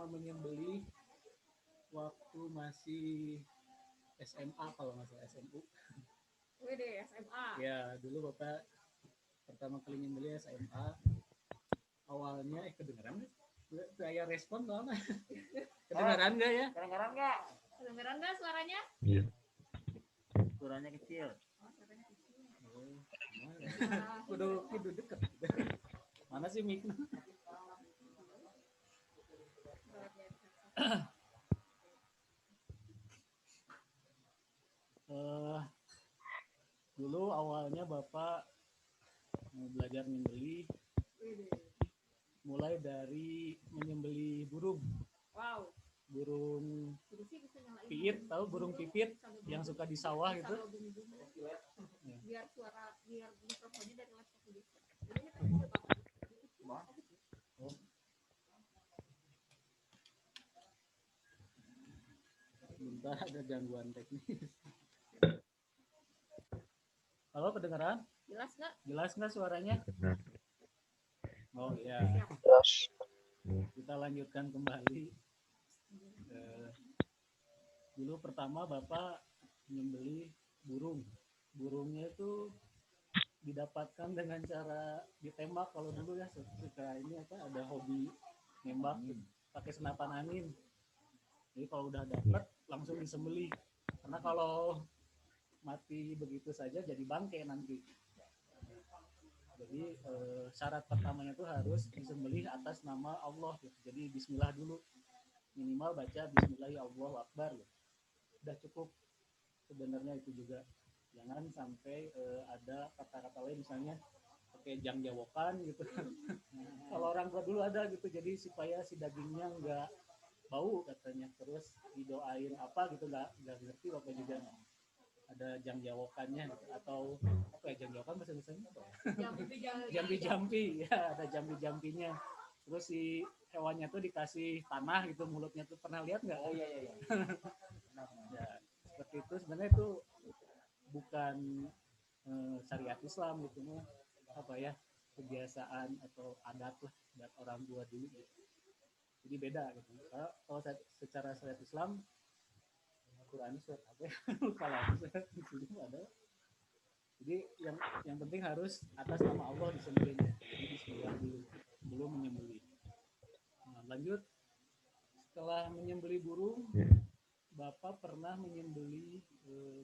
pertama menyembelih waktu masih SMA kalau nggak salah SMU. Wede SMA. Ya dulu bapak pertama kali nyembelih SMA. Awalnya kedengeran nggak? Saya respon soalnya. Kedengeran nggak ya? Kedengeran nggak? Kedengeran nggak suaranya? Iya. Suaranya kecil. Oh, suaranya kecil. Kudu deket. Mana sih mic? Dulu awalnya bapak belajar menyembelih mulai dari menyembelih burung. Wow. Burung pipit, tahu burung pipit yang suka di sawah gitu. Biar suara biar mikrofonnya dari laptop bisa. Bentar ada gangguan teknis. Halo, kedengeran? Jelas nggak? Jelas nggak suaranya? Oh ya. Kita lanjutkan kembali. Dulu pertama bapak menyembelih burung. Burungnya itu didapatkan dengan cara ditembak. Kalau dulu ya suka ini apa ada hobi nembak pakai senapan angin. Jadi kalau udah dapat langsung disembelih. Karena kalau mati begitu saja jadi bangke nanti. Jadi syarat pertamanya itu harus disembelih atas nama Allah. Jadi Bismillah dulu. Minimal baca Bismillah ya Allahu Akbar. Udah cukup sebenarnya itu juga. Jangan sampai ada kata-kata lain misalnya pakai jangjawokan gitu. Kalau orang tua dulu ada gitu, jadi supaya si dagingnya nggak bau katanya. Terus didoain apa gitu nggak ngerti apa juga. Ada jangjawokannya gitu. Atau apa ya jangjawokan bahasa-bahasanya apa ya? Jambi-jambi ya, ada jambi-jambinya. Terus si hewannya tuh dikasih tanah gitu mulutnya tuh, pernah lihat nggak? Oh iya. Ya, seperti itu sebenarnya itu bukan syariat Islam gitu, apa ya kebiasaan atau adat lah adat orang tua dulu gitu. Jadi beda gitu. Kalau secara syariat Islam Quran surat apa ya? Lupa lagi surat ada. Jadi yang penting harus atas nama Allah disembelihnya. Jadi bismillah dulu belum menyembelih. Nah, lanjut setelah menyembelih burung, bapak pernah menyembelih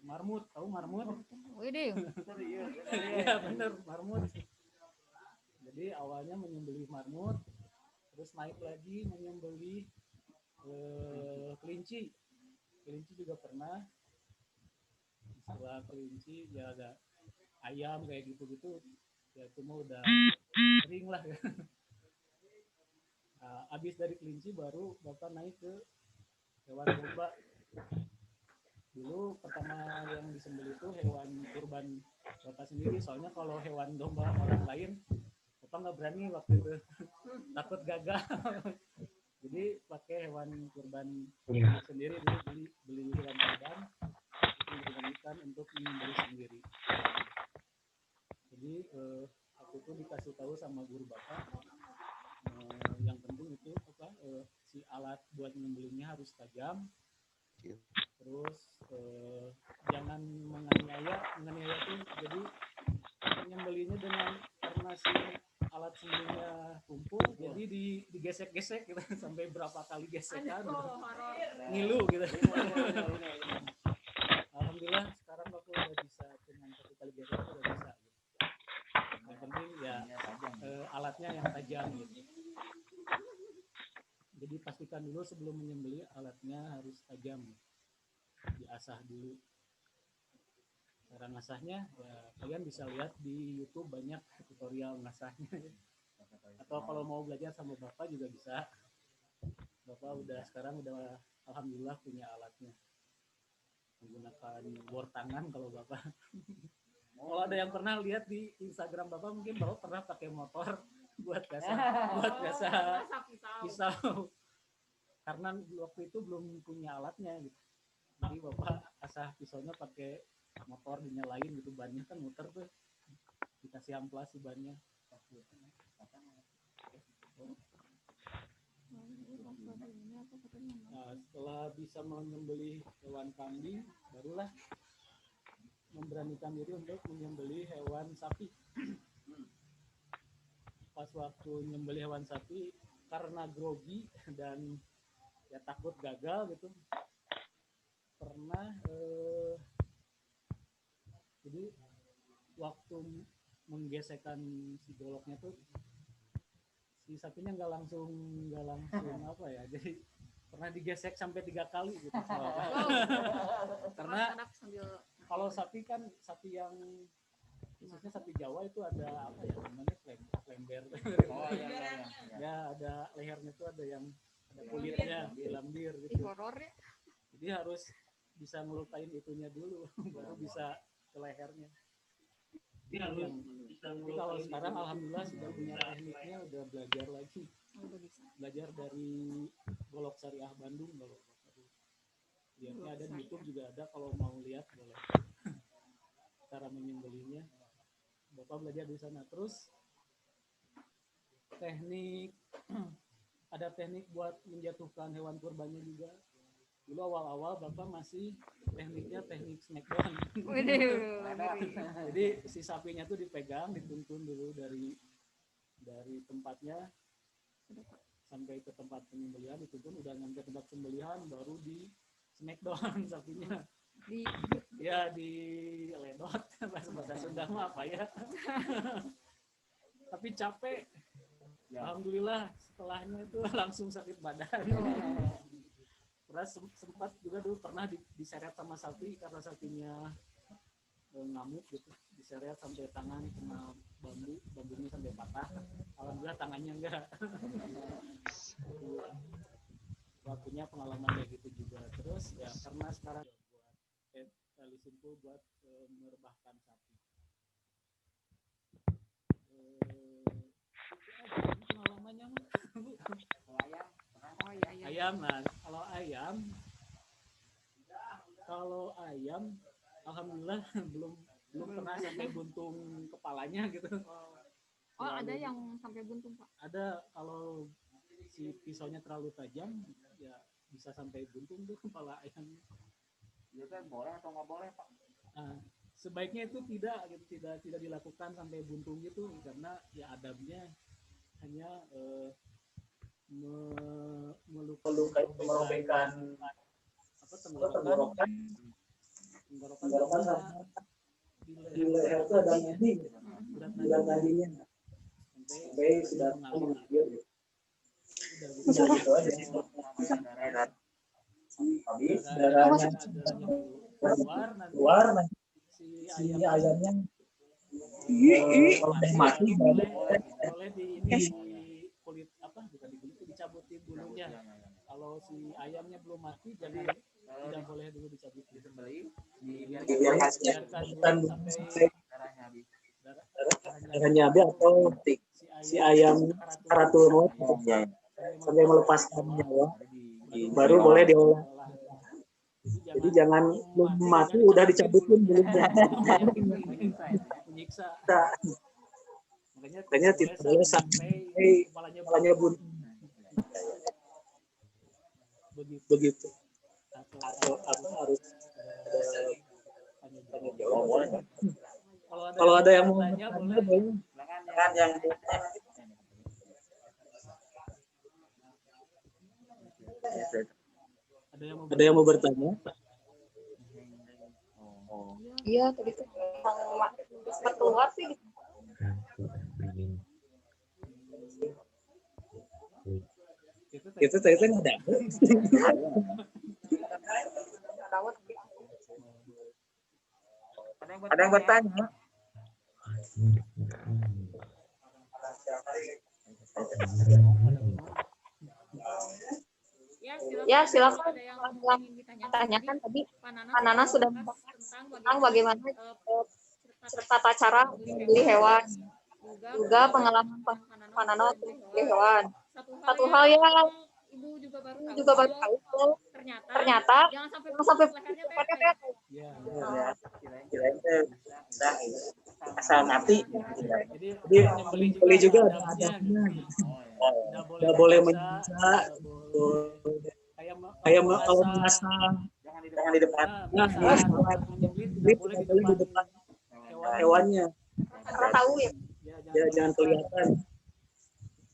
marmut. Tahu marmut? Wede. Iya benar marmut. Jadi awalnya menyembelih marmut, terus naik lagi menyembelih kelinci. Kelinci juga pernah. Setelah kelinci ya ada ayam kayak gitu-gitu, ya itu mah udah sering lah ya. Nah, abis dari kelinci baru bapak naik ke hewan domba. Dulu pertama yang disembelih itu hewan kurban bapak sendiri, soalnya kalau hewan domba orang lain bapak nggak berani waktu itu, takut gagal. Jadi pakai hewan kurban sendiri, dulu beli hewan kurban diberikan untuk menyembelih sendiri. Jadi aku tuh dikasih tahu sama guru bapak, yang penting itu apa si alat buat menyembelihnya harus tajam, terus jangan menganiaya tuh, jadi menyembelihnya dengan karena si alat sembelihnya tumpul, jadi digesek-gesek gitu sampai berapa kali gesekan gitu. Ngilu gitu. Alhamdulillah sekarang aku udah bisa dengan satu kali gesek udah bisa gitu. Yang penting ya alatnya yang tajam gitu. Jadi pastikan dulu sebelum menyembelih alatnya harus tajam, diasah dulu. Cara ngasahnya ya kalian bisa lihat di YouTube, banyak tutorial ngasahnya. Atau kalau mau belajar sama bapak juga bisa. Bapak sekarang udah alhamdulillah punya alatnya, menggunakan bor tangan kalau bapak. Kalau ada yang pernah lihat di Instagram bapak, mungkin bapak pernah pakai motor buat gasah pisau. Karena waktu itu belum punya alatnya gitu. Jadi bapak asah pisaunya pakai motor, dinyalain gitu, bannya kan muter tuh, dikasih amplas si bannya. Nah, setelah bisa menyembelih hewan kambing, barulah memberanikan diri untuk menyembelih hewan sapi. Pas waktu menyembelih hewan sapi, karena grogi dan ya takut gagal gitu, pernah jadi waktu menggesekkan si goloknya tuh si sapinya nggak langsung apa ya, jadi pernah digesek sampai 3 kali gitu. Karena kalau sapi kan, sapi yang khususnya sapi Jawa itu ada apa ya namanya, lember. Ya ada lehernya tuh ada yang ada kulitnya, lambir gitu. Jadi harus bisa ngelutain itunya dulu baru bisa ke lehernya. Jadi kalau sekarang alhamdulillah sudah punya tekniknya, udah belajar lagi. Belajar dari Golok Syariah Bandung. Lihatnya ada di YouTube juga ada, kalau mau lihat boleh. Cara menyembelihnya Bapak belajar di sana. Terus teknik ada teknik buat menjatuhkan hewan kurbannya juga. Dulu awal-awal Bapak masih tekniknya teknik smackdown. Jadi si sapinya tuh dipegang, dituntun dulu dari tempatnya sampai ke tempat penyembelihan, dituntun, udah nyampe tempat sembelihan baru di smackdown sapinya. Di ledot bahasa Sunda mah apa ya. Tapi capek. Alhamdulillah setelahnya itu langsung sakit badan. Pernah sempat juga dulu pernah diseret sama sapi karena sapinya ngamuk gitu, diseret sampai tangan kena bambunya sampai patah. Alhamdulillah tangannya enggak. Waktunya pengalaman kayak gitu juga. Terus ya karena sekarang buat tali simpul buat merebahkan sapi. Pengalamannya mah ayam. Nah kalau ayam alhamdulillah belum pernah sampai buntung kepalanya gitu. Ada yang sampai buntung, Pak? Ada, kalau si pisaunya terlalu tajam ya bisa sampai buntung tuh kepala ayam. Itu kan boleh atau nggak boleh, Pak? Nah, sebaiknya itu tidak dilakukan sampai buntung gitu, karena ya adabnya hanya melukai, merobekkan tenggorokan sama di leher itu ada nadi, berat nadinya sampai sudah mengalir. Udah gitu aja. Habis darahnya keluar, nanti si ayamnya kalau mati boleh di kulit apa, bukan di kulit, dicabutin bulunya. Kalau si ayamnya belum mati tidak boleh dulu dicabut. Biarkan sampai darahnya habis atau si ayam karatul sampai melepaskan nyawa, baru boleh diolah. Jadi jangan belum mati udah dicabutin bulunya. Menyiksa. Makanya tidak boleh sampai kepalanya buntung. Begitu. Atau apa harus tanya jawab. Kalau ada yang mau tanya boleh. Kan yang ada yang mau bertanya? Iya, tadi tuh sempat keluar sih. Itu nggak ada. Ada yang bertanya? Ya, silakan. Ada yang ditanyakan tadi, Pak Nana sudah membahas tentang bagaimana tata cara membeli hewan, juga pengalaman Pak Nana membeli hewan. Satu hal yang Ibu juga baru tahu kalau ternyata jangan sampai lehernya teh. Asal mati. Jadi membeli juga ada adabnya. Tidak boleh menyiksa, kalau mengasah jangan di depan. saat menyembelih tidak boleh di depan Hewannya. Karena tahu ya. Ya jangan kelihatan.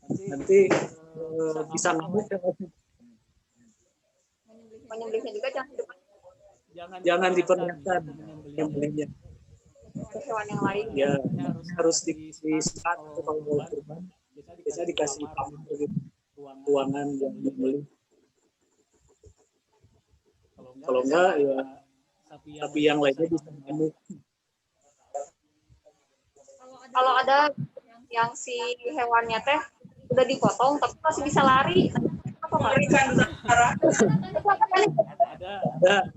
Nanti Bisa ngamuk ya. Menyembelihnya juga jangan di depan Jangan diperlihatkan menyembelihnya. hewan yang lain. Ya harus di-sekat kalau mau kurban. Biasanya dikasih ruangan yang dibeli. Kalau enggak ya sapi yang lainnya bisa ngamuk. Kalau ada yang si hewannya teh udah dipotong tapi masih bisa lari, apa mengerikan Sarah? ada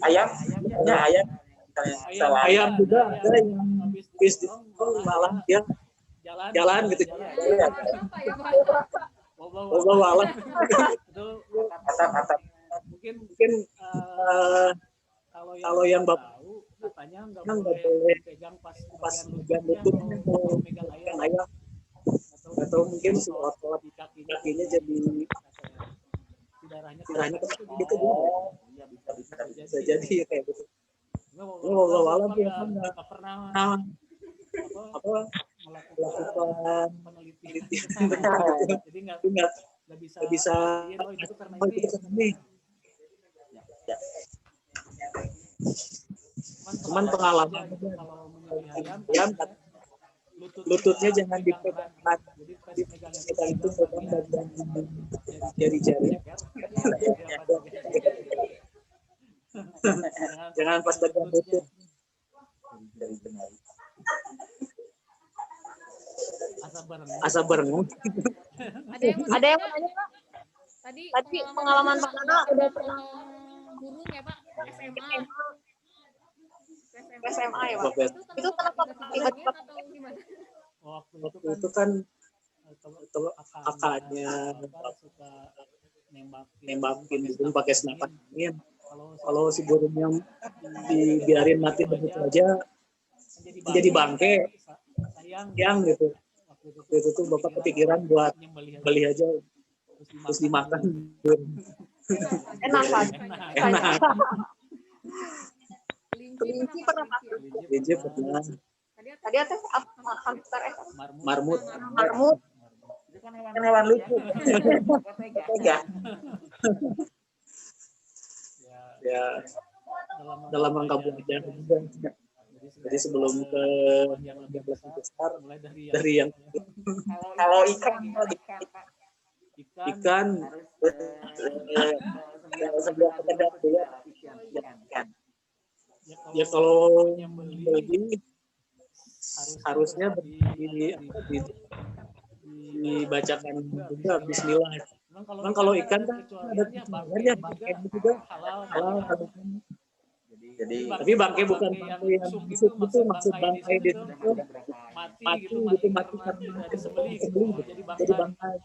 Ayam ayam juga ada yang habis malah dia jalan gitu. Walah. Itu Atap. Mungkin kalau yang Bapak tahu katanya nggak nggak boleh boleh pegang pas bagian lututnya kalau megang ayam ayam atau mungkin si otot kakinya jadi darahnya gitu. Bisa jadi kayak gitu. Walau nggak pernah apa melakukan penelitian jadi nggak nggak bisa itu karena ini. Cuman pengalaman kalau menyembelih ayam lututnya jangan dipegang erat. Jadi pegang itu pegang bagian jari-jari. Jangan pas bagian lutut. Asa barengan. Ada yang mau nanya Pak? Tadi pengalaman Pak Nana udah pernah burung ya Pak? SMA ya Pak? Itu kenapa tiba-tiba atau gimana? Waktu itu kan kakaknya suka nembakin burung pakai senapan angin. Kalau si burungnya dibiarin mati begitu aja jadi bangke sayang gitu. Waktu itu tuh Bapak kepikiran buat beli aja terus dimakan. enak Pak? Enak. Kelinci pernah Pak? Kelinci pernah. Tadi ada apa? Hamster Marmut. Itu Kan hewan lucu. Ya dalam rangka belajar juga. Jadi sebelum ke yang lebih besar dari yang kalau ikan sebelah kedap dulu ikan. Ya kalau beli harusnya dibacakan juga Bismillah. Memang kalau ikan kan ada kecualiannya bangkai juga halal. Jadi tapi bangkai bukan bangkai yang busuk itu maksud bangkai di situ mati karena disembelih jadi bangkai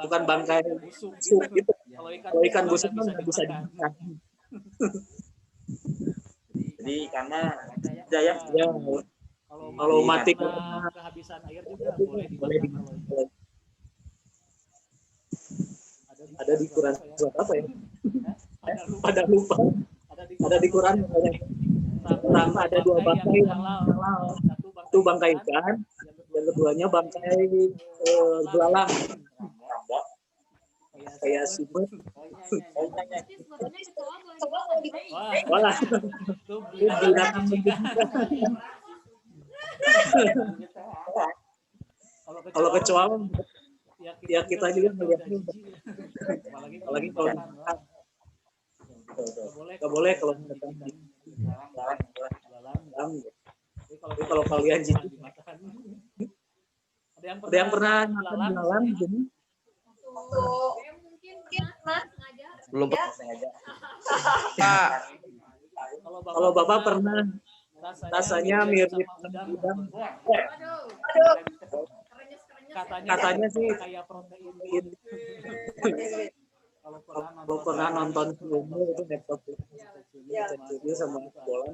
bukan bangkai busuk gitu. Kalau ikan busuk kan nggak bisa dimakan. Jadi karena ya kalau mati karena kehabisan air juga boleh dimakan. Ada di Quran surat apa ya? Pada lupa. Ada di Quran ada dua bangkai yang halal. Satu bangkai ikan, yang keduanya bangkai belalang. Kayak siput. Wah, itu binatang menjijikan. Kalau kecoa ya kita juga melihatnya apalagi kalau nggak boleh kalau mendekat dalam. Tapi kalau kalian jijik ada yang pernah makan belalang gini? Belum pernah sengaja. Kalau Bapak pernah rasanya mirip udang. Katanya sih kayak protein. Kalau pernah nonton filmnya itu Netflix itu sama bola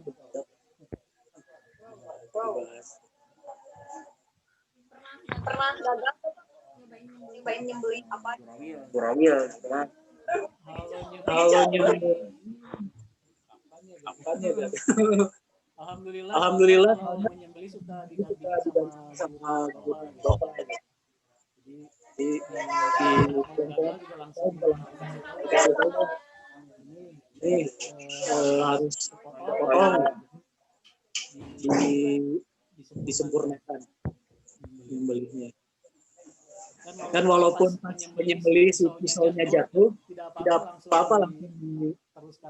Pernah gagal nyobain nyembelih apa? Burawil, Kalau nyembelih Alhamdulillah kalau menyembelih suka suka didampingi didampingi sama sama guru guru bapak. bapak. Jadi Di gagal juga langsung dikasih tahu ini nih harus potong disempurnakan menyembelihnya. Dan walaupun pas menyembelih si pisaunya jatuh, tidak apa-apa langsung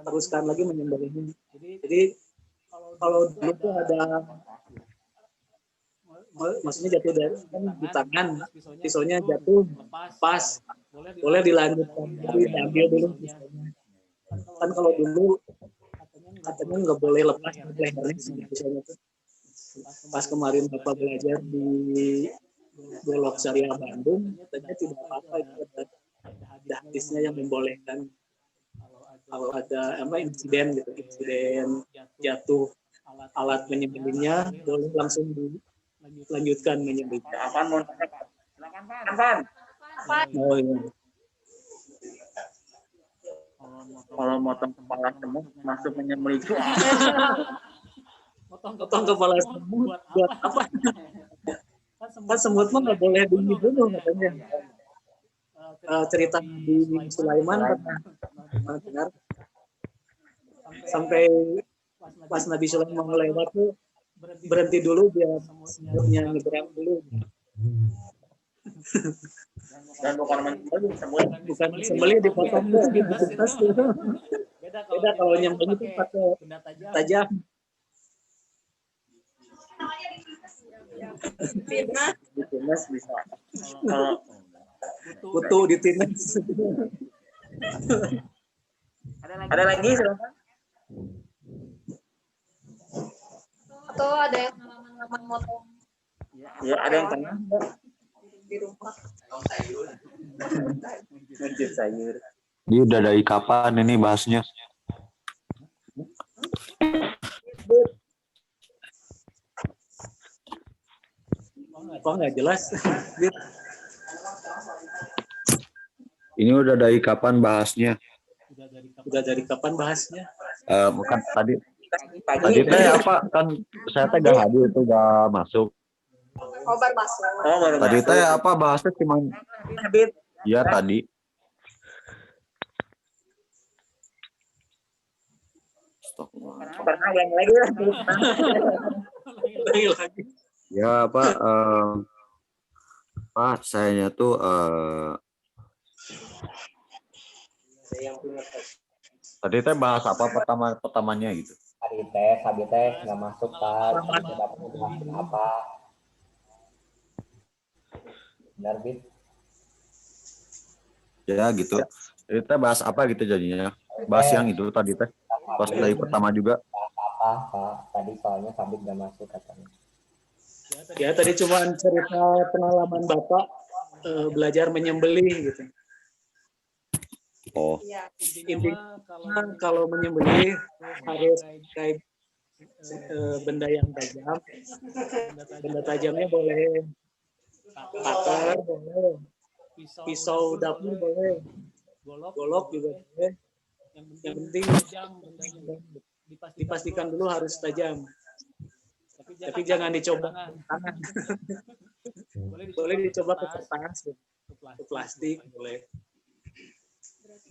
teruskan lagi menyembelihnya. Jadi kalau dulu tuh ada, maksudnya jatuh dari kan di tangan, pisaunya jatuh, lepas, boleh dilanjutkan lagi, diambil dulu pisaunya. Kan kalau dulu katanya nggak boleh lepas lehernya si pisaunya tuh. Pas kemarin Bapak belajar di Golok Syariah Bandung, katanya tidak apa-apa, itu ada hadisnya yang membolehkan kalau ada insiden gitu, insiden jatuh alat menyembelihnya, boleh langsung dilanjutkan menyembelihnya. Apaan mau nanya, Pak? Silakan, Pak. Apaan? Oh iya. Kalau motong kepala semut masuk menyembelih itu Potong kepala semut buat apa? Kan semut mah nggak boleh dibunuh katanya. Cerita di Sulaiman pernah dengar sampai pas Nabi Sulaiman mau lewat tuh berhenti dulu biar semutnya nyebrang dulu. dan bukan menyembelih semut. Bukan sembelih dipotong di atas tuh. Beda kalau nyembelih itu pakai tajam. Ditindas bisa. Kalau Kutu ditindas. ada lagi silakan. Atau ada yang pengalaman motong Ya, ada yang pernah di rumah. mencit sayur. Ini udah dari kapan ini bahasnya? Kok nggak jelas? Ini udah dari kapan bahasnya? Udah dari kapan bahasnya? Bukan tadi Pagi. teh apa kan saya teh gak hadir itu gak masuk. Oh, baru masuk. Oh, baru Tadi masuk. teh apa bahasnya cuma Habit. ya tadi. Pernah yang lagi lah. Lagi. Ya Pak saya tuh tadi teh bahas apa pertamanya gitu. Habis teh nggak masuk kan, nggak dapat jelasin apa. Benar, Bit? Ya gitu. Jadi teh bahas apa gitu jadinya? Bahas yang itu tadi teh. Pas dari pertama juga. Apa, Pak? Tadi soalnya Sabit nggak masuk katanya. Ya tadi cuma cerita pengalaman Bapak belajar menyembelih gitu. Oh. Iya. Intinya kalau menyembelih harus kayak benda yang tajam. Benda tajamnya boleh cutter, boleh pisau dapur, boleh golok juga boleh. Yang penting dipastikan dulu harus tajam. Tapi jangan dicoba tangan. Boleh dicoba ke kertas, ke plastik boleh.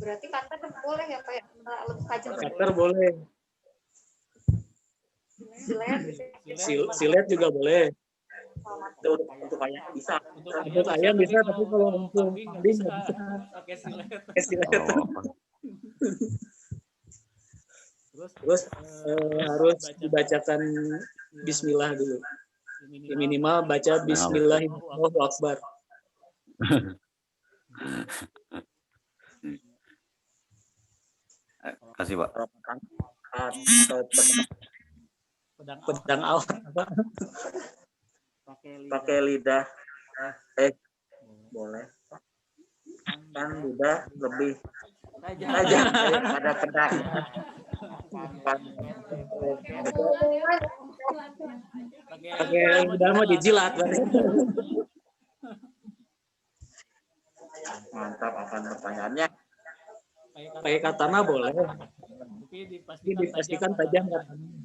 Berarti cutter boleh ya, Pak? Alat tajam. Cutter boleh. Silet juga boleh. Untuk ayam bisa. Untuk ayam bisa, tapi kalau untuk kambing nggak bisa. Pakai silet. Terus harus dibacakan Bismillah dulu. Minimal baca Bismillahirrahmanirrahim Akbar. Kasih Pak. Atau Pedang awal apa? pakai lidah. Boleh. Kan lidah lebih tajam daripada pedang. Pakai lidah mau dijilat. Mantap, akan pertanyaannya. pakai katana boleh, tapi tapi dipastikan tajam katananya.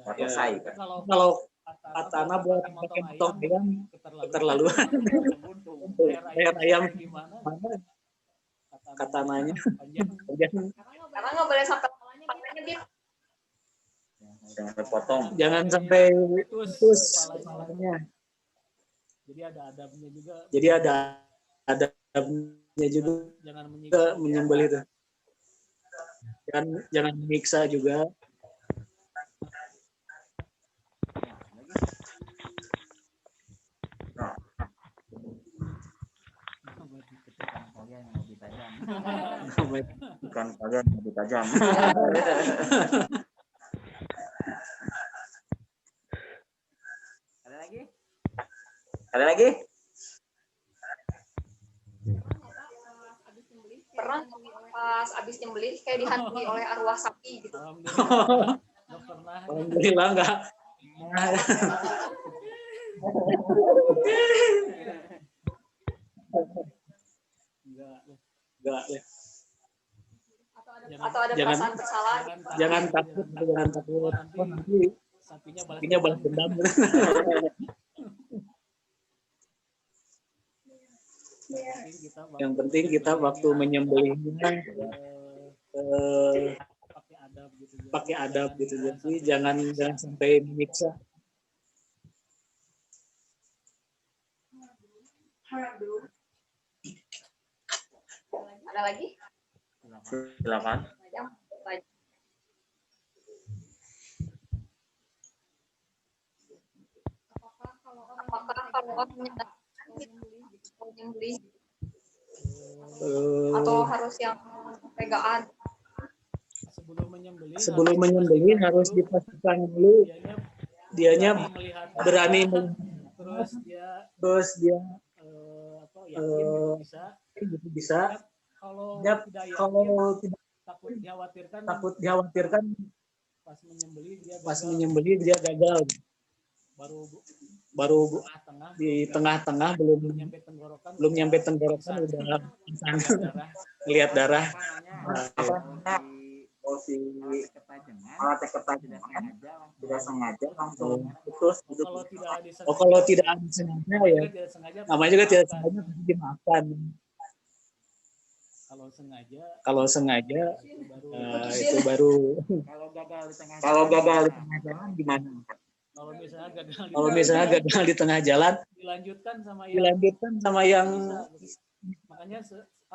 Atau Ya, sai. kalau katana buat pakai motong ayam keterlaluan. Leher ayam gimana? mana katananya Panjang. Karena nggak boleh sampai kepalanya gitu. Jangan dipotong. jangan sampai putus kepalanya. Jadi ada adabnya juga. Jadi ada adabnya juga Jangan menyiksa. menyembelih itu. Jangan menyiksa juga. Bukan kalian yang lebih tajam. Ada lagi? Pernah pas abis nyembelih kayak dihantui oleh arwah sapi gitu. Alhamdulillah. Nggak pernah. Alhamdulillah enggak. Enggak. Atau ada Jangan- perasaan bersalah. Jangan takut. Oh, nanti sapinya balas dendam. Yang penting kita waktu menyembelihnya pakai adab gitu. Jadi jangan sampai menyiksa. Ada lagi? Silakan. Yang lain. Apakah kalau orang menyembelih atau harus yang pegaan? Sebelum menyembelih harus dipastikan dulu dianya berani terus dia yakin bisa. kalau Ya, tidak yakin, kalau tidak takut dikhawatirkan pas menyembelih dia gagal. Baru tengah di tengah-tengah belum nyampe tenggorokan udah lihat darah. Kalau ketajaman tidak sengaja langsung putus. Kalau tidak ada sengaja ya namanya juga tidak sengaja pasti dimaafkan. Kalau sengaja itu baru. Kalau gagal di tengah jalan gimana? Kalau misalnya gagal di tengah jalan dilanjutkan sama yang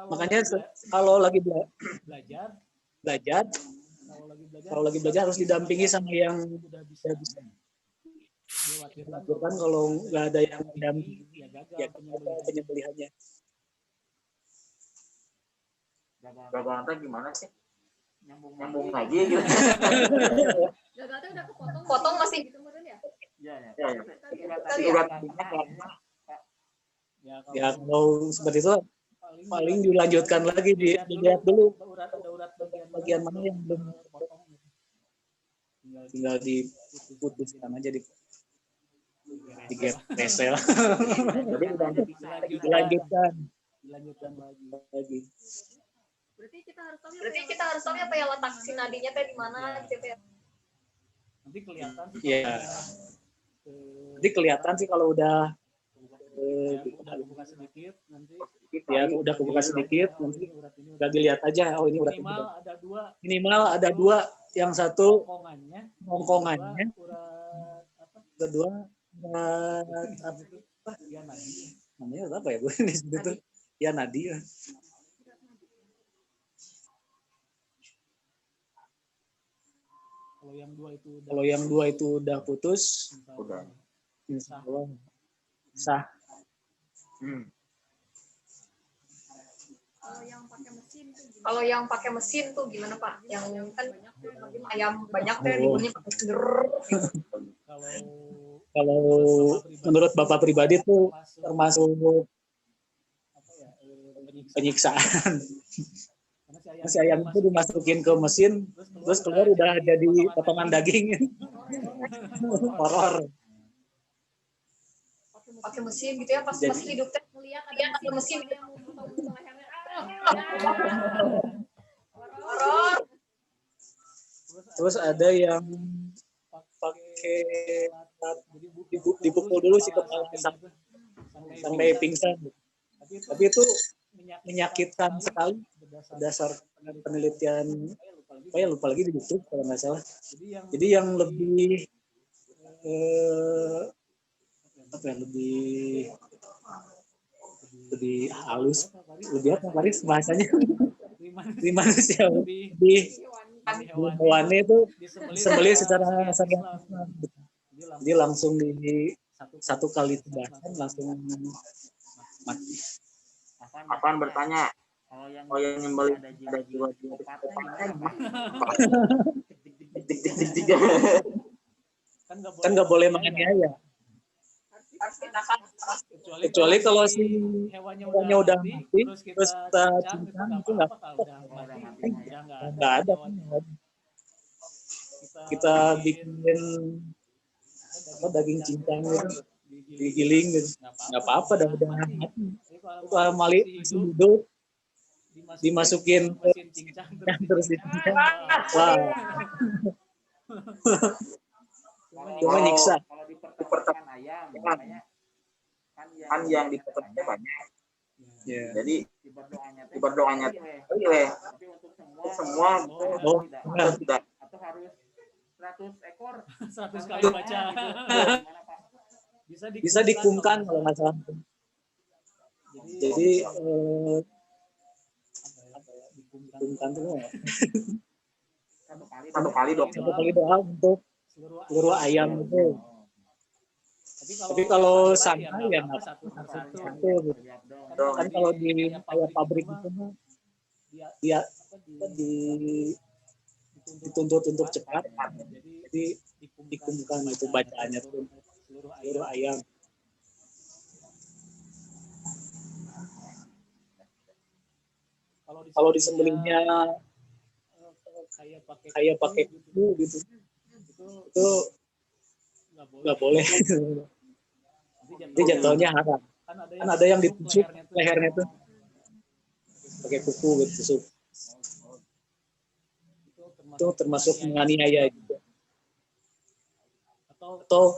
makanya kalau lagi belajar harus didampingi sama yang bisa. Kan kalau nggak ada yang mendampingi ya penyembelihannya. Gagal gimana sih? Nyambung lagi gitu. Gagalnya udah kepotong masih gitu meren ya? Ya kalau seperti itu paling dilanjutkan lagi dilihat dulu bagian mana yang belum potong. Tinggal diputuskan aja digesel. Jadi dilanjutkan lagi. Berarti kita harus tahu apa ya letak si nadinya teh di mana gitu ya. Nanti kelihatan sih. Iya. Nanti kelihatan sih kalau udah kebuka sedikit nanti. Ya udah kebuka sedikit nanti udah dilihat aja oh ini urat. Minimal ada dua, yang satu bongkongannya, kedua namanya apa ya Bu di situ tuh? Ya nadi. Kalau yang dua itu udah putus, insya Allah sah. Kalau yang pakai mesin tuh gimana Pak? Yang kan ayam banyak tuh bunyinya pakai Kalau menurut Bapak pribadi tuh termasuk penyiksaan. Si ayam itu dimasukin ke mesin, terus keluar udah jadi potongan daging. Horor. Pakai mesin gitu ya pas hidup teh lihat ada mesin Terus ada yang pakai dipukul dulu si kepala sampai pingsan. Tapi itu menyakitkan sekali berdasarkan penelitian, lupa lagi di YouTube kalau nggak salah. Jadi yang lebih lebih halus, lebih apa Paris bahasanya? Di manusia lebih hewannya itu disembelih secara syariat. Jadi langsung di satu kali tebakan langsung mati. Apaan bertanya? Kalau yang nyembelih ada jiwa-jiwa kopatnya kan nggak boleh menganiaya. Kecuali kalau si hewannya udah mati, terus kita cincang itu nggak ada. Kita bikin daging cincang gitu, digiling gitu, nggak apa-apa, udah mati. Kalau masih hidup dimasukin ke cincang terus dicincang, wah, cuma nyiksa. kalau di pertanian ayam kan yang dipotongnya banyak. Yeah. Jadi di berdoanya tapi untuk semua tidak atau harus 100 ekor 100 kali baca. Bisa dikungkan kalau nggak salah. Jadi dikungkan tuh satu kali doa untuk seluruh ayam itu. Tapi kalau santai ya nggak satu gitu. Kan kalau di kayak pabrik itu mah dia dituntut untuk cepat, jadi dikungkan itu bacaannya tuh seluruh ayam. Kalau disembelihnya kayak pakai kuku gitu, itu nggak boleh. Itu jatuhnya haram. Kan ada yang ditusuk lehernya tuh pakai kuku gitu. Itu termasuk menganiaya juga. Atau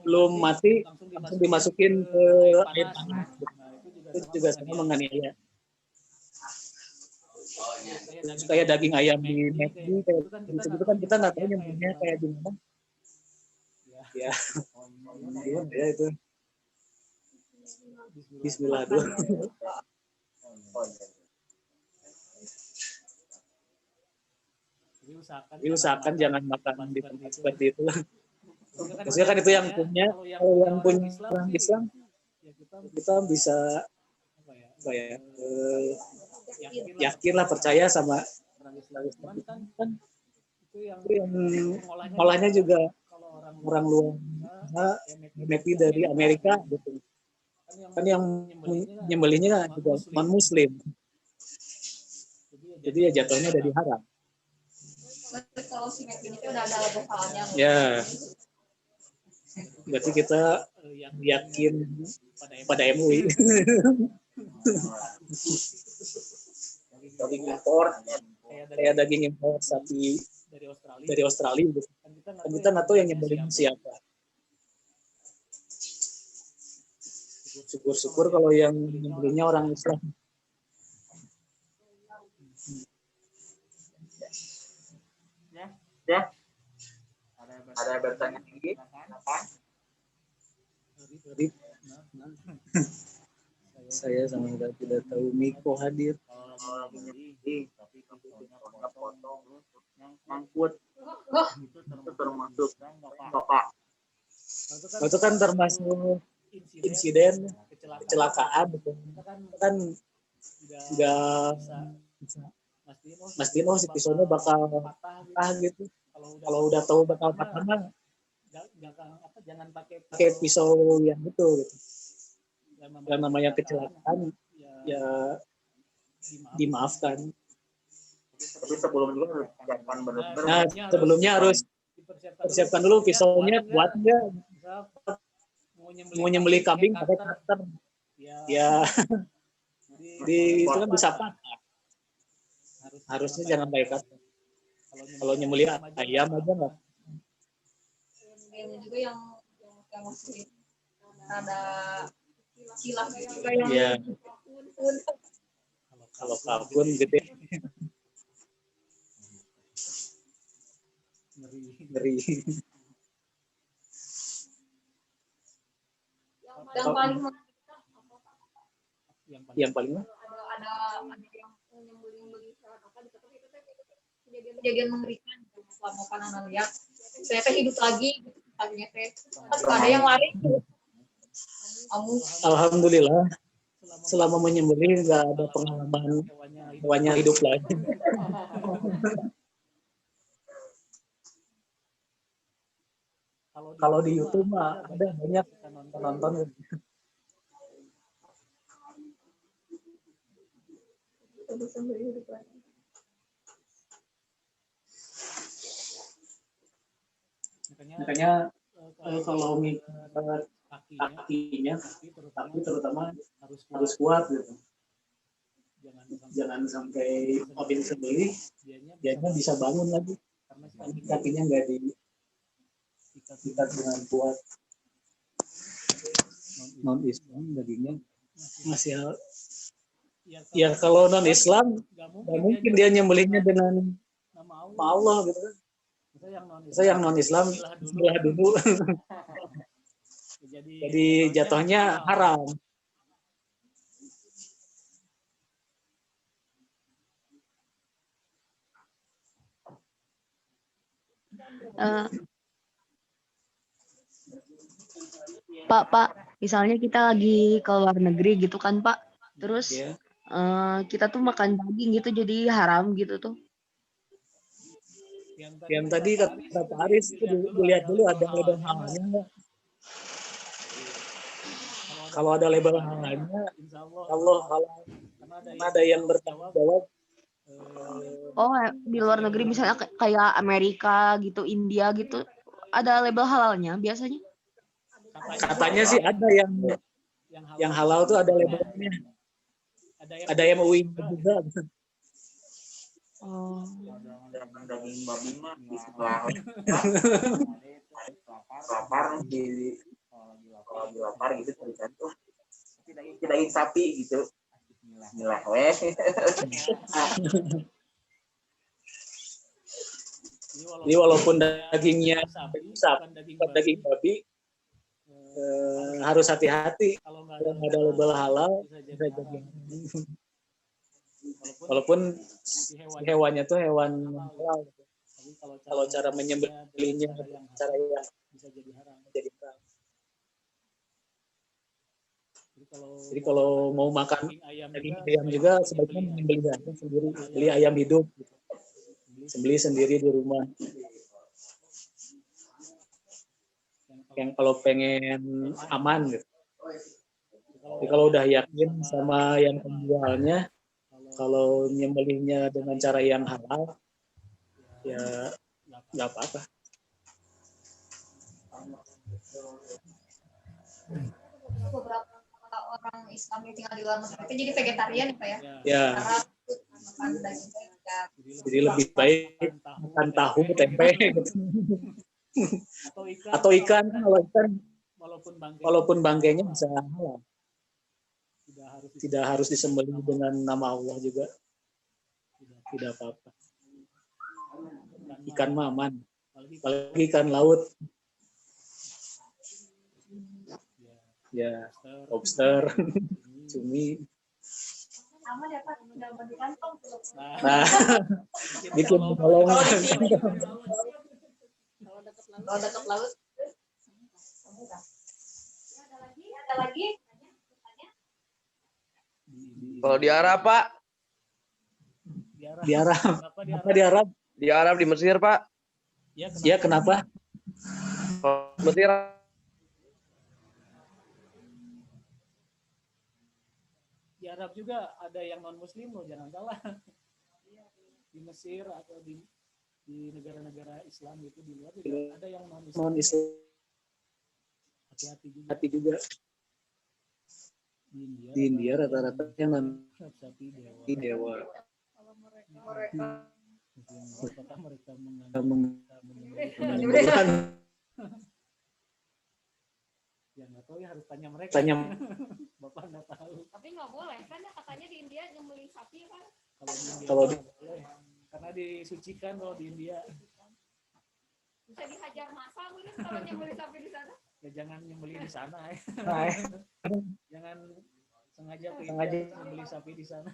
belum mati langsung dimasukin ke air panas. Itu juga sama menganiaya. Kayak daging ayam di McD kayak gitu kan kita nggak tahu nyembelihnya kayak gimana. Ya, gimana ya itu? Bismillah dulu. Jadi usahakan jangan makan di tempat seperti itu. Maksudnya kan itu yang punya, kalau yang punya orang Islam, kita bisa apa ya, yakinlah, percaya sama Islam. Kan itu yang olahnya juga orang luar, McD dari Amerika gitu. Kan yang nyembelihnya juga non-Muslim. Jadi ya jatuhnya udah diharam. Kalau si McD itu udah ada levelnya. Ya. Berarti kita yakin pada MUI. Daging impor, kayak daging impor sapi dari Australia gitu. Kan kita nggak tahu yang nyembelihnya siapa. Syukur-syukur kalau yang nyembelihnya orang Islam. Ya. Ada bertanya lagi? Saya sama sekali tidak tahu Miko hadir. Tapi potong nyangkut itu termasuk bapak. Itu kan termasuk insiden kecelakaan gitu. Kan nggak mastiin si pisaunya bakal patah gitu. Kalau udah tahu bakal patah mah jangan pakai pisau yang itu gitu. Yang namanya kecelakaan ya dimaafkan. Tapi sebelum juga harus persiapan benar-benar. Nah, sebelumnya harus persiapkan dulu pisaunya kuat nggak? Mau nyembelih kambing pakai cutter. Ya, itu kan bisa patah. harusnya jangan pakai kata. Kalau nyembelih ayam aja nggak. Ini juga yang masih ada silah juga Iya. yang Kalau kalkun gede ngeri. Yang paling ada yang nyembelih hewan apa gitu, tapi itu kejadian mengerikan selama Panana lihat. Saya teh hidup lagi, tadinya teh ada yang lari. Kamu alhamdulillah selama menyembelih nggak ada pengalaman hewannya hidup lagi. Kalau di YouTube mah ada banyak nonton. bisa hidup lagi. Makanya kalau misalnya kakinya, kaki terutama harus kuat gitu. Jangan sampai habis sembelih dianya bisa bangun lagi karena kakinya nggak diikat dengan kuat. Non Islam dagingnya masih ya kalau non Islam nggak mungkin dia nyembelihnya dengan nama Allah gitu kan. Saya yang non Islam bismillah dulu. Jadi jatuhnya haram. Pak, misalnya kita lagi ke luar negeri gitu kan Pak, terus kita tuh makan daging gitu jadi haram gitu tuh. Yang tadi kata Pak Aris itu dilihat dulu ada label halalnya nggak? Kalau ada label halalnya, Allah halal. Karena ada yang bertanggung jawab. Oh, di luar negeri misalnya kayak Amerika gitu, India gitu, ada label halalnya biasanya? Katanya sih ada yang halal tuh ada labelnya. Ada yang MUI juga. Oh. Daging babi mah lapar di kalau lagi lapar gitu cari tuh daging sapi gitu. Bismillah weh. Jadi walaupun dagingnya sapi, bukan daging babi, harus hati-hati kalau nggak ada label halal bisa jadi. Walaupun hewannya tuh hewan halal, kalau cara menyembelihnya cara yang bisa jadi haram. Jadi kalau mau makan daging ayam juga sebaiknya menyembelih sendiri, beli ayam hidup, sembelih sendiri di rumah. Yang kalau pengen aman gitu. Jadi kalau udah yakin sama yang penjualnya, kalau nyembelihnya dengan cara yang halal, ya nggak apa-apa. Beberapa orang Islam yang tinggal di luar negeri itu jadi vegetarian ya Pak ya? Ya. Karena makan daging Jadi lebih baik makan tahu, tempe gitu. Atau ikan, kalau ikan walaupun bangkainya bisa halal. Tidak harus disembelih dengan nama Allah juga. Tidak apa-apa. Ikan mah aman. Apalagi ikan laut. Ya, lobster, cumi. aman ya Pak, udah bagi kantong. Nah, bikin bolong. Kalau dekat laut. Ada lagi? Kalau di Arab, Pak? Di Arab. Apa di Arab? Di Arab, di Mesir, Pak? Ya, kenapa? Mesir. Di Arab juga ada yang non muslim loh, jangan salah. Di Mesir atau di negara-negara Islam gitu di luar juga ada yang non Islam. Hati-hati juga. Di India rata-rata yang non dewa. apakah mereka ya nggak tahu ya, harus tanya mereka. Bapak nggak tahu. Tapi nggak boleh kan ya, katanya di India nyembelih sapi kan? Kalau di India boleh, karena disucikan kalau di India. Bisa dihajar masa mungkin kalau nyembelih sapi di sana? Ya jangan nyembelih di sana ya. Jangan sengaja ke India nyembelih sapi di sana.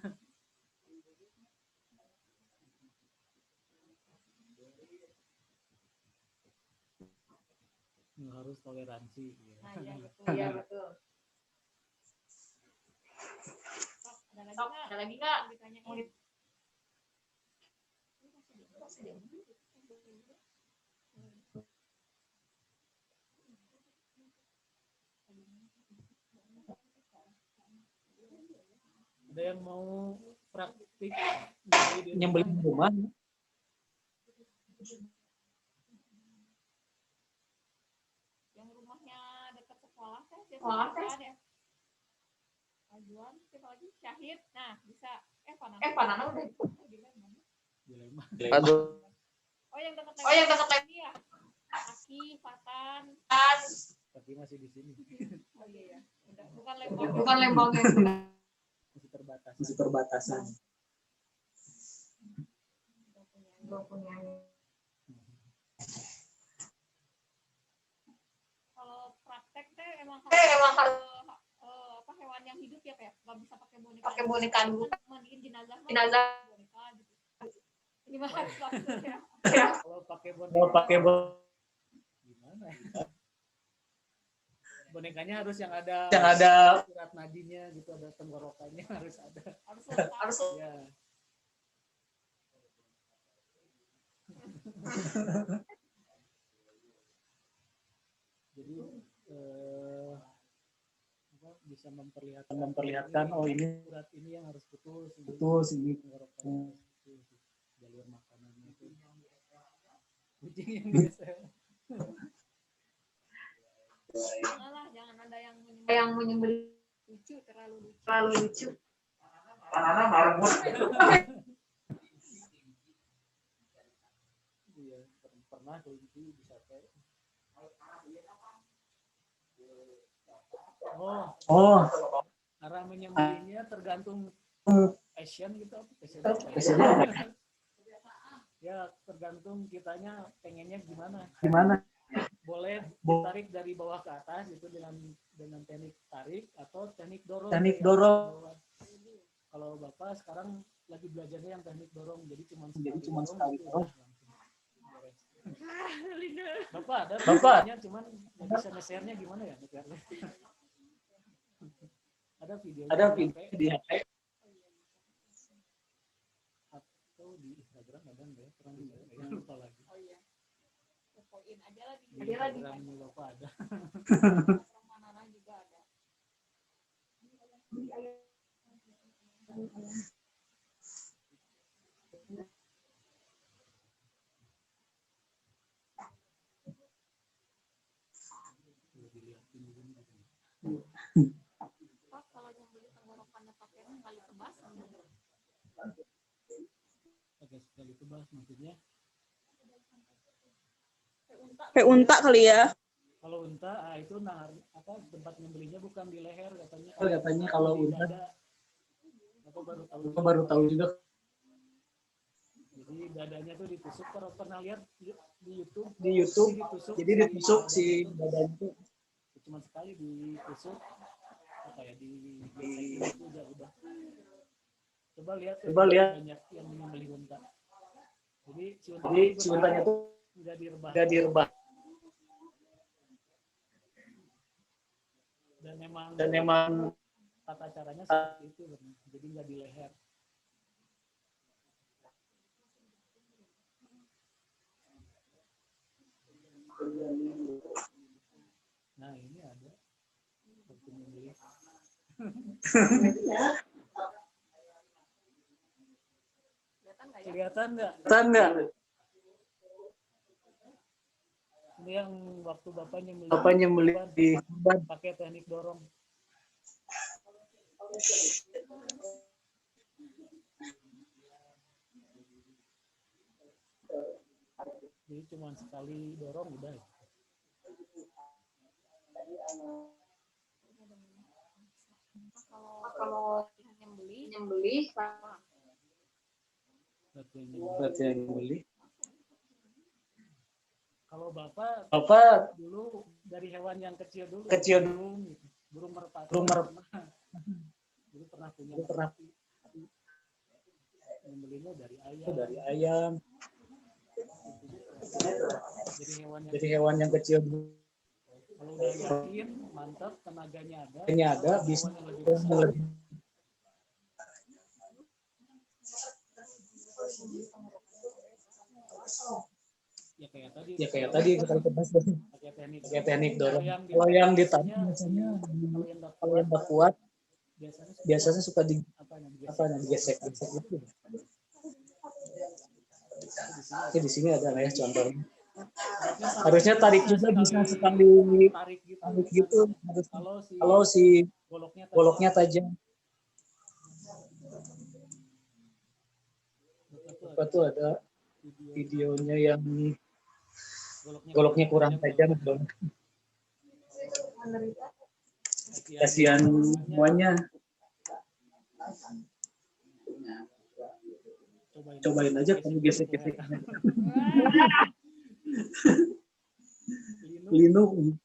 Harus toleransi. Ya. Nah, iya betul. Iya betul. Ada lagi nggak? Ditanyain. Ada yang mau praktik Nyembelih di rumah. Yang rumahnya dekat sekolah kan biasanya ada Ajuan, siapa lagi? Syahid. Nah, bisa. Panana udah. Aduh. Oh, yang dekat lagi ya. Aki, Fatan. Tapi masih di sini. Oh iya ya. Bukan Lembang ya. Masih perbatasan. Kalau praktek teh emang harus hewan yang hidup ya kayak nggak bisa pakai boneka dulu. Mandiin jenazah boneka gitu. Gimana maksudnya? Kalau pakai boneka gimana ya? Bonekanya harus yang ada urat nadinya gitu, ada tenggorokannya harus ada. Harus ya. Jadi bisa memperlihatkan oh ini urat ini yang harus putus ini tenggorokannya putus, jalur makanannya itu kucing yang biasa. Jangan ada yang menyembelih terlalu lucu. Panana marbot. Iya, pernah kelinci bisa kayak. Oh, cara menyembelihnya tergantung passion gitu. Passion. Ya, tergantung kitanya pengennya gimana. Boleh ditarik dari bawah ke atas itu dengan teknik tarik atau teknik dorong. Kalau Bapak sekarang lagi belajarnya yang teknik dorong, jadi cuma sekali dorong. Bapak ada videonya, cuman nggak bisa nge-share-nya gimana ya? Ada video di HP atau di Instagram ada nggak ya? Kurang lupa lagi. Oh iya. Poin aja lah di Instagram Bapak ada. Manana juga ada. Pak, kalau nyembelih tenggorokannya pakai sekali tebas, Sekali tebas maksudnya? Kayak unta kali ya. Kalau unta, itu tempat nyembelihnya bukan di leher katanya. Kalau unta. Aku baru tahu juga. Jadi dadanya tuh ditusuk. Pernah lihat di YouTube? Di YouTube. Jadi ditusuk si dadanya itu. Cuma sekali ditusuk. Apa ya di itu udah. Coba lihat. Banyak yang menyembelih unta. Jadi si untanya tuh nggak direbah. Dan memang tata caranya seperti itu, jadi nggak di leher. Nah ini ada seperti menyembelih. Kelihatan nggak? Ini yang waktu Bapak nyembelih di pakai teknik dorong. Jadi cuma sekali dorong udah ya. Kalau nyembeli Berarti yang beli. Kalau Bapak dulu dari hewan yang kecil dulu. Burung merpati. Dulu pernah punya. Nyembelinya dari ayam. Jadi hewan yang kecil dulu. Kalau udah yakin, mantap, tenaganya ada, bisa lebih. Ya kayak tadi kita bahas pakai teknik dorong. Kalau yang ditarik biasanya kalau yang udah kuat biasanya suka digesek gitu. Oke, di sini ada ya contohnya. Harusnya tarik juga bisa sekali tarik gitu. Kalau si goloknya tajam. Itu ada videonya yang goloknya kurang tajam dong. Kasihan semuanya. Cobain aja kamu gesek-gesek. Linu.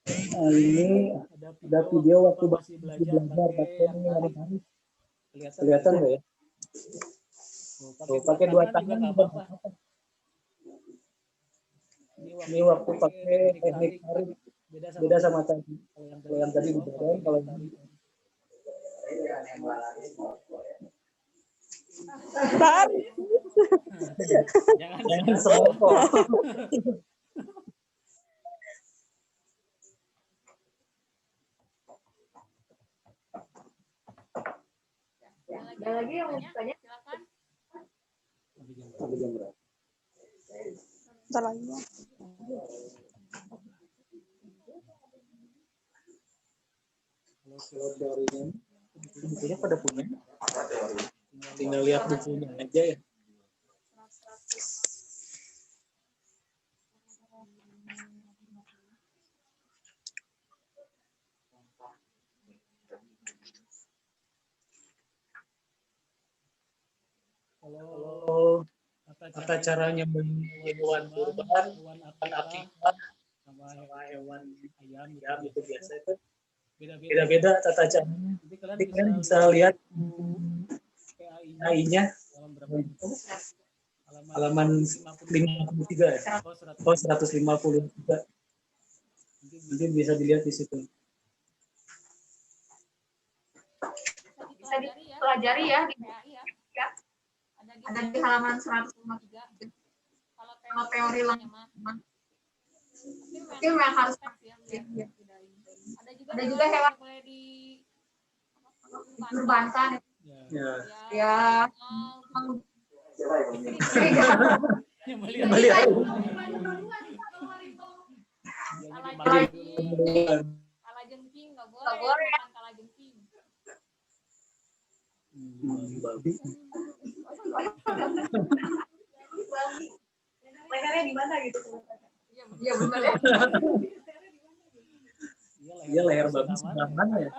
Nah, ini ada video waktu masih belajar pakai tarik. Kelihatan nggak ya? Pakai dua tangan juga apa-apa. Ini waktu pakai teknik tarik beda sama tadi. Kalau yang tadi didorong, kalau ini Tarik. jangan serobot. ada lagi yang mau tanya, silakan. Sampai jam berapa? Bentar lagi ya. Kalau teorinya, bukunya pada punya. Tinggal lihat bukunya aja ya. Kalau tata caranya hewan kurban, hewan akikah, sama hewan ayam itu biasa itu beda-beda tata caranya. Jadi kalian bisa lihat AI-nya halaman 53 ya. Oh 153. Mungkin bisa dilihat di situ. Bisa dipelajari ya di PAI ya. Ada di halaman 153. Kalau teori lama. Mungkin memang harus ya. Ada juga hewan boleh dikurbankan. Ya. Kalajengking nggak boleh. Kalajengking. Babi. Lehernya di mana gitu? Iya benar ya. Iya leher babi sebelah mana ya?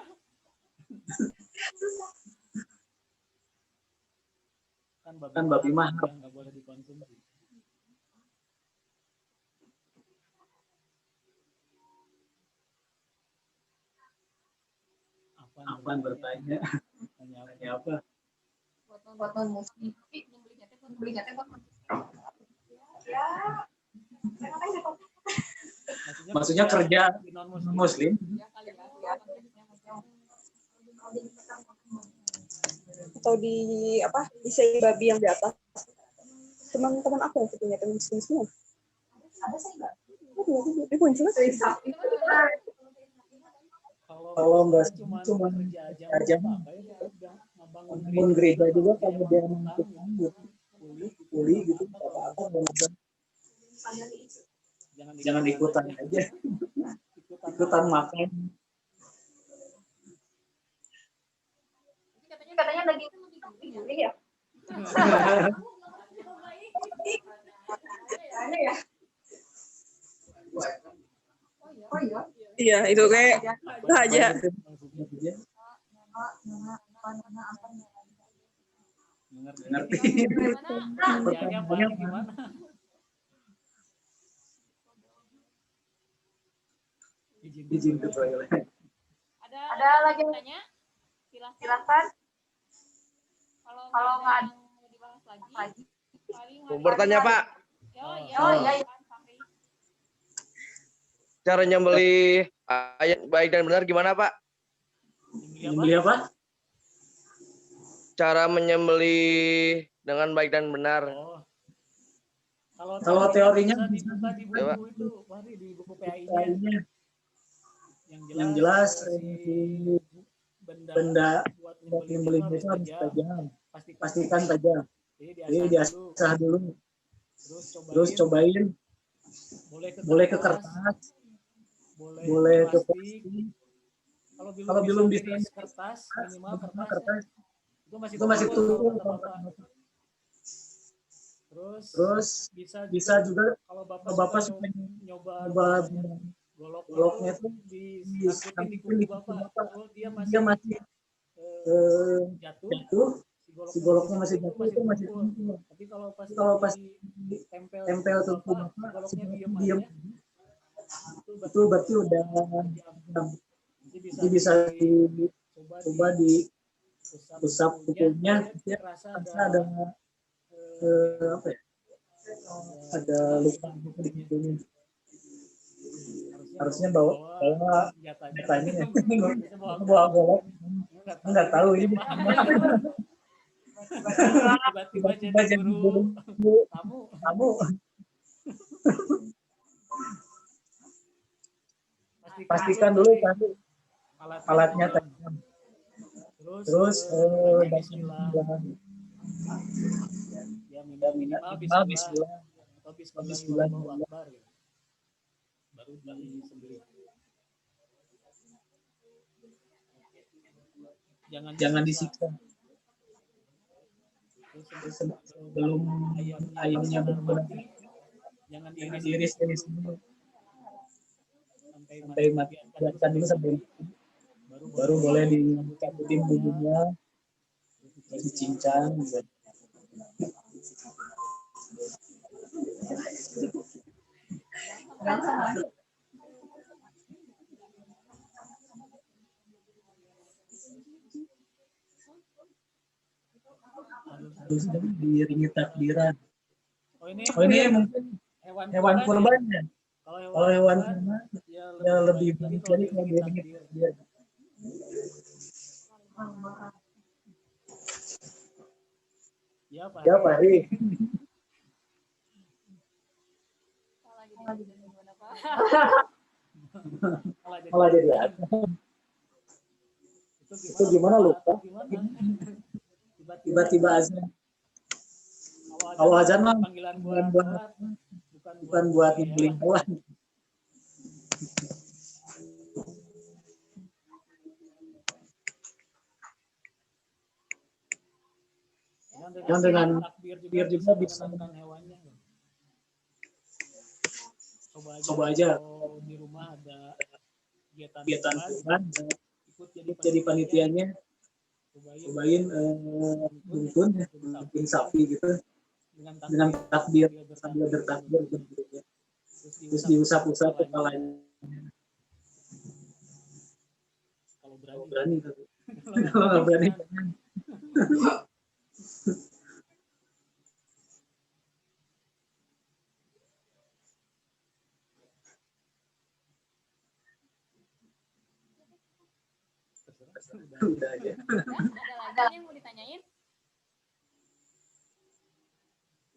Kan babi mah nggak boleh dikonsumsi. Apaan bertanya? Tanya apa? Buat non muslim. Belinya teh buat. Ya. Maksudnya kerja muslim? Atau di apa? Di babi yang di atas. Teman-teman aku yang punya teman muslim semua. Ada sih enggak? Dia punya Kalau enggak cuma kerja bangun gereja juga kalau dia kuli gitu apa-apa jangan ikutan aja ikutan makan lagi gurih ya. Ada ya. Oh iya. Iya, itu kayak aja. Ngerti. Pertanyaannya apa gimana? Izin ke toilet. Ada lagi yang tanya? Silakan. Kalau nggak ada yang dibahas lagi, Mau bertanya Pak, oh iya. cara nyembeli ayat baik dan benar gimana Pak? Nyembeli apa? Cara menyembeli dengan baik dan benar. Kalau teorinya bisa di buku itu, di buku PAI-nya. Yang jelas benda buat nyembelih itu harus tajam. Pastikan tajam. Jadi diasah dulu. Terus cobain. Boleh ke kertas. Boleh ke plastik. Kalau belum bisa kertas, minimal kertas. Itu masih turun. Terus bisa juga kalau bapak suka nyoba goloknya itu disangkutin di bapak. Kalau dia masih jatuh, si goloknya masih jatuh itu masih kumpul. Tapi kalau pas tempel tuh bapak, si goloknya diem. Itu berarti udah jam. Jadi bisa coba diusap pukulnya, dia rasa ada apa ya? Ada luka di hidungnya. Harusnya bawa jatahnya. Bawa golok. Enggak tahu ini. Tiba-tiba jadi guru kamu. Pastikan dulu tadi alatnya tajam. Terus bismillah. Ya minimal bismillah atau bismillah akbar gitu. Baru disembelih. Jangan disiksa. Sebelum ayamnya mati, jangan diiris dulu. Sampai mati biarkan dulu sampai baru boleh dicabutin bumbunya, dicincang gitu. Terus diiringi takbiran. Oh ini mungkin hewan kurbannya. Kalau hewan kurban ya lebih baik lagi kalau diiringi takbiran. Ya Pak Ari. Malah jadi apa? Itu gimana lupa? Tiba-tiba azan. Kalau azan mah panggilan bukan buat nyembelih hewan. Yang dengan takbir juga bisa menentukan hewannya. Coba aja kalau di rumah ada kegiatan kurban, ikut jadi panitianya. Cobain bikin sapi gitu dengan takbir sambil bertakbir gitu. Terus diusap-usap kepalanya. Kalau berani kalau nggak berani udah aja. Ada lagi yang mau ditanyain?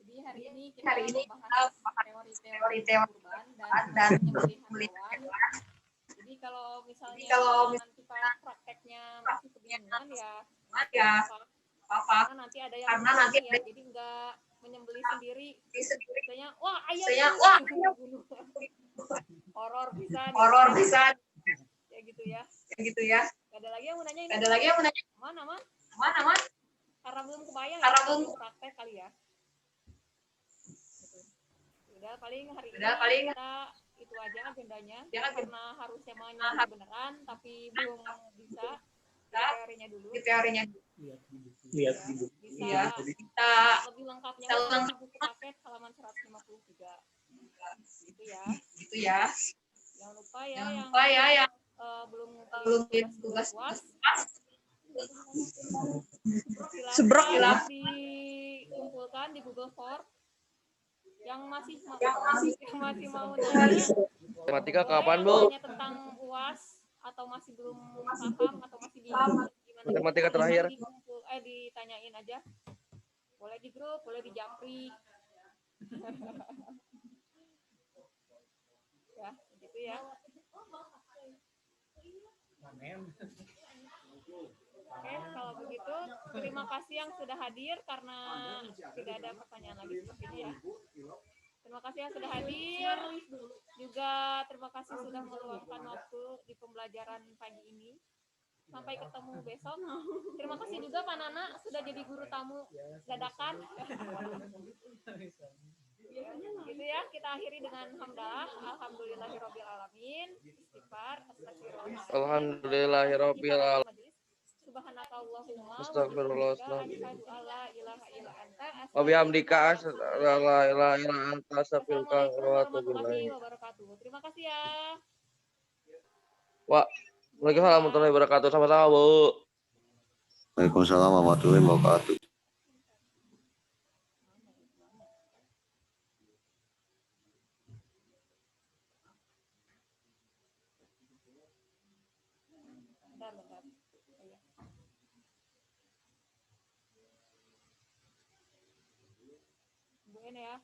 Jadi hari ini kita bahas teori kurban dan penyembelihan hewan. Jadi kalau misalnya nanti prakteknya masih kebingungan ya apa nanti ada yang ya, jadi nggak menyembelih sendiri. Misalnya ayam horor bisa ya gitu ya. Ada lagi yang mau nanya ini? Mana? Karena belum kebayang praktek kali ya. Udah paling hari ini kita itu aja agendanya karena harusnya mau beneran tapi belum bisa teorinya dulu. Lihat di buku. Bisa lebih lengkapnya di buku paket halaman 153. Gitu ya. Jangan lupa ya yang belum tugas UAS. Silakan dikumpulkan di Google Form. Yang masih mau nanya Matematika kapan, Bu? nanya tentang UAS atau masih belum paham atau masih bingung gimana Matematika terakhir. Ditanyain aja. Boleh di grup, boleh di Japri. Ya, gitu ya. Oke, kalau begitu terima kasih yang sudah hadir karena tidak ada pertanyaan lagi sepertinya ya. Terima kasih yang sudah hadir. Juga terima kasih sudah meluangkan waktu di pembelajaran pagi ini. Sampai ketemu besok. Terima kasih juga Pak Nana sudah jadi guru tamu dadakan. Gitu ya, kita akhiri dengan hamdalah. Alhamdulillahirobbilalamin. Istighfar, astagfirullah. Alhamdulillahirabbil alamin. Subhanakallahumma Astagfirullah. asyhadu alla ilaha illa anta Wa bihamdika asyhadu an la ilaha illa anta astaghfiruka Assalamualaikum wa atubu warahmatullahi ilaik. wabarakatuh. Terima kasih ya. Waalaikumsalam warahmatullahi wabarakatuh. Sama-sama, Bu. Waalaikumsalam warahmatullahi wabarakatuh. Bentar. Bu Ene ya.